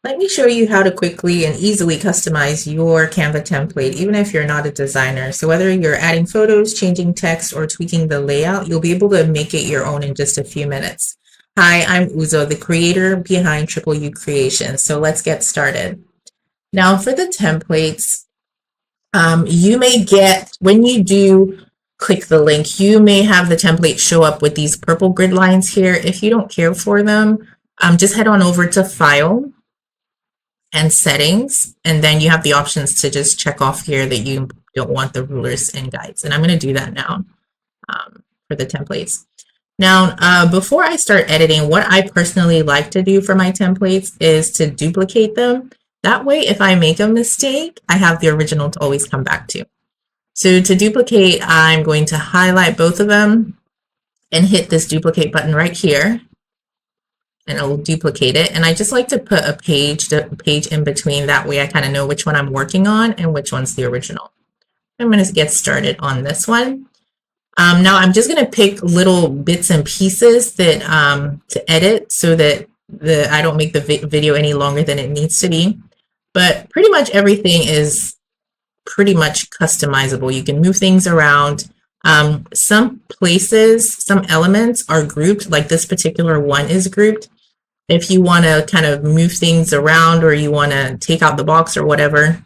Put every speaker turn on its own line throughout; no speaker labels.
Let me show you how to quickly and easily customize your Canva template, even if you're not a designer. So whether you're adding photos, changing text, or tweaking the layout, you'll be able to make it your own in just a few minutes. Hi, I'm Uzo, the creator behind Triple U Creations. So let's get started. Now for the templates, you may get, when you do click the link, you may have the template show up with these purple grid lines here. If you don't care for them, just head on over to File and Settings, and then you have the options to just check off here that you don't want the rulers and guides. And I'm going to do that now for the templates. Now, before I start editing, what I personally like to do for my templates is to duplicate them. That way, if I make a mistake, I have the original to always come back to. So to duplicate, I'm going to highlight both of them and hit this duplicate button right here, and it will duplicate it. And I just like to put a page in between. That way I kind of know which one I'm working on and which one's the original. I'm going to get started on this one. Now I'm just going to pick little bits and pieces that to edit so that I don't make the video any longer than it needs to be. But pretty much everything is pretty much customizable. You can move things around. Some places, some elements are grouped, like this particular one is grouped. If you want to kind of move things around, or you want to take out the box or whatever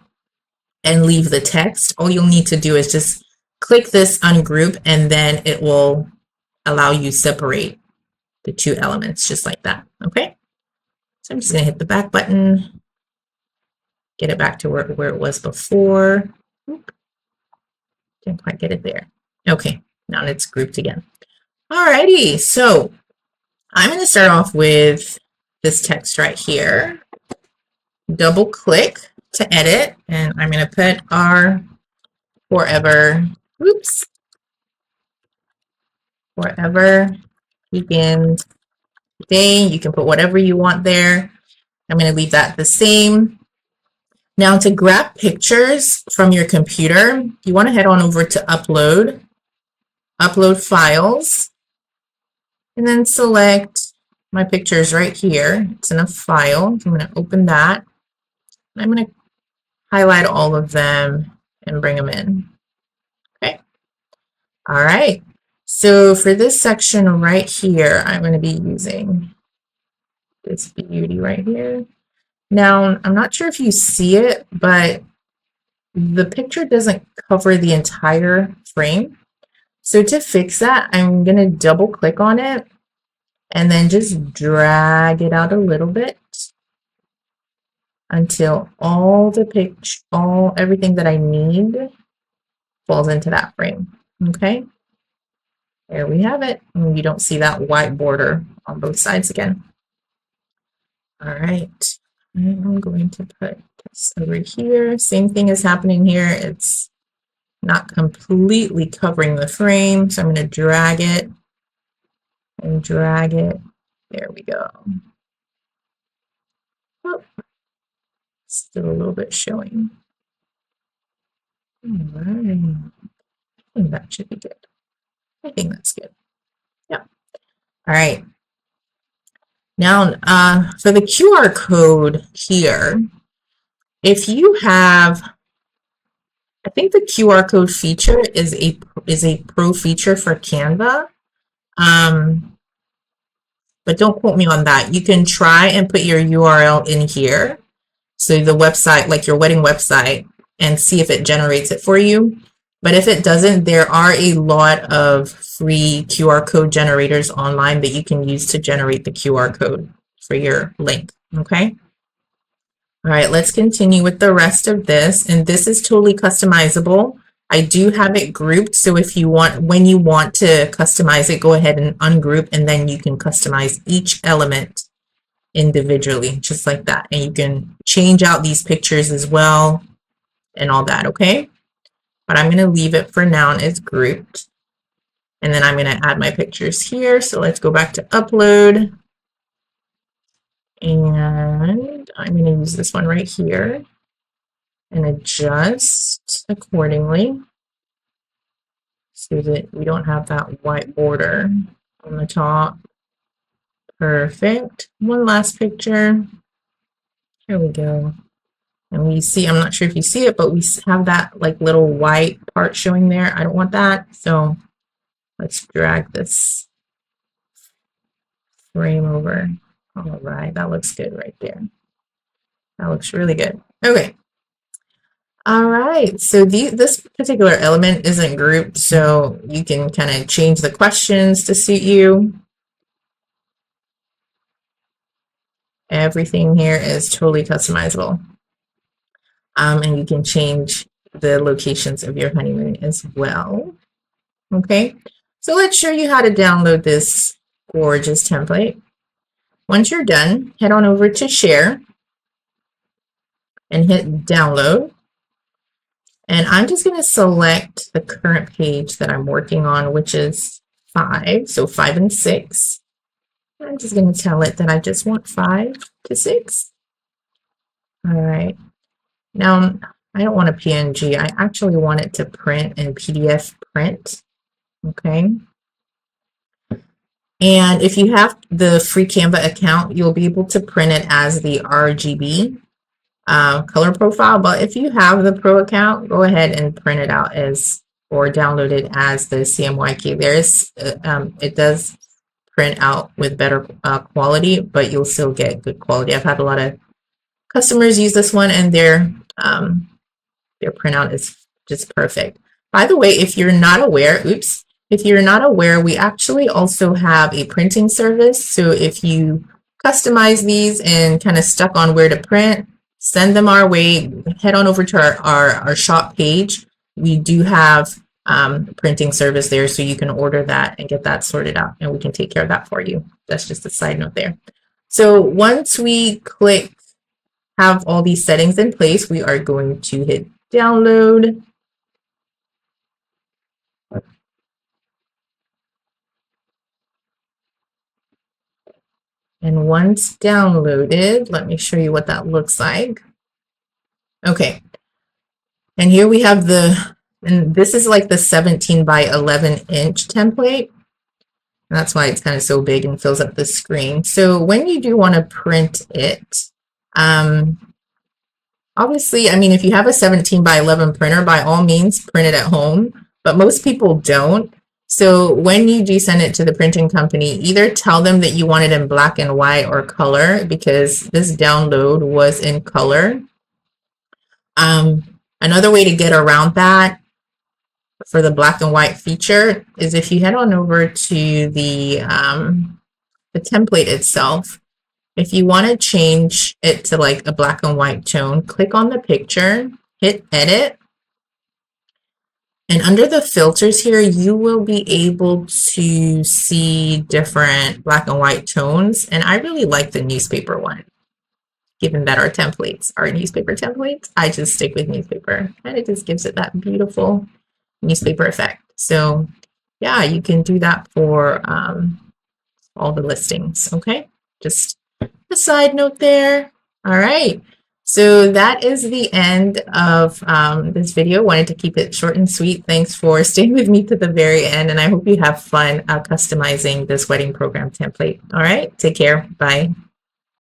and leave the text, all you'll need to do is just click this ungroup, and then it will allow you separate the two elements just like that. Okay, so I'm just going to hit the back button, get it back to where it was before. Oop. Didn't quite get it there. Okay, now it's grouped again. Alrighty, so I'm going to start off with this text right here. Double click to edit, and I'm going to put our forever, oops, forever begins today. You can put whatever you want there. I'm going to leave that the same. Now to grab pictures from your computer, you want to head on over to Upload, Upload Files, and then select my pictures right here. It's in a file. I'm going to open that. I'm going to highlight all of them and bring them in. Okay. All right. So for this section right here, I'm going to be using this beauty right here. Now, I'm not sure if you see it, but the picture doesn't cover the entire frame. So to fix that, I'm going to double click on it and then just drag it out a little bit until all the everything that I need falls into that frame. Okay, there we have it. And you don't see that white border on both sides again. All right, I'm going to put this over here. Same thing is happening here. It's not completely covering the frame, so I'm going to drag it and drag it. There we go. Oh, still a little bit showing. All right. I think that should be good. I think that's good. Yeah. All right. Now, for the QR code here, if you have, I think the QR code feature is a pro feature for Canva. But don't quote me on that. You can try and put your URL in here. So the website, like your wedding website, and see if it generates it for you. But if it doesn't, there are a lot of free QR code generators online that you can use to generate the QR code for your link. Okay. All right, let's continue with the rest of this. And this is totally customizable. I do have it grouped. So if you want, when you want to customize it, go ahead and ungroup, and then you can customize each element individually, just like that. And you can change out these pictures as well and all that, okay? But I'm going to leave it for now, and it's grouped. And then I'm going to add my pictures here. So let's go back to upload. And I'm going to use this one right here and adjust accordingly so that we don't have that white border on the top. Perfect. One last picture. Here we go. And we see, I'm not sure if you see it, but we have that like little white part showing there. I don't want that. So let's drag this frame over. All right, that looks good right there. That looks really good. Okay. All right, so this particular element isn't grouped, so you can kind of change the questions to suit you. Everything here is totally customizable. And you can change the locations of your honeymoon as well. Okay, so let's show you how to download this gorgeous template. Once you're done, head on over to share and hit download. And I'm just going to select the current page that I'm working on, which is 5, so 5 and 6. I'm just going to tell it that I just want 5 to 6. All right. Now, I don't want a PNG. I actually want it to print in PDF print. Okay. And if you have the free Canva account, you'll be able to print it as the RGB color profile. But if you have the pro account, go ahead and print it out as, or download it as the CMYK. It does print out with better quality, but you'll still get good quality. I've had a lot of customers use this one, and their printout is just perfect. By the way, if you're not aware, if you're not aware, we actually also have a printing service. So if you customize these and kind of stuck on where to print, send them our way. Head on over to our shop page. We do have printing service there, so you can order that and get that sorted out, and we can take care of that for you. That's just a side note there. So once we click have all these settings in place, we are going to hit download. And once downloaded, let me show you what that looks like. Okay. And here we have and this is like the 17 by 11 inch template. And that's why it's kind of so big and fills up the screen. So when you do want to print it, obviously, I mean, if you have a 17 by 11 printer, by all means, print it at home, but most people don't. So when you do send it to the printing company, either tell them that you want it in black and white or color, because this download was in color. Another way to get around that for the black and white feature is if you head on over to the template itself. If you want to change it to like a black and white tone, click on the picture, hit edit. And under the filters here, you will be able to see different black and white tones. And I really like the newspaper one. Given that our templates are newspaper templates, I just stick with newspaper, and it just gives it that beautiful newspaper effect. So yeah, you can do that for all the listings. Okay, just a side note there. All right, so that is the end of this video. Wanted to keep it short and sweet. Thanks for staying with me to the very end, and I hope you have fun customizing this wedding program template. All right, take care. Bye.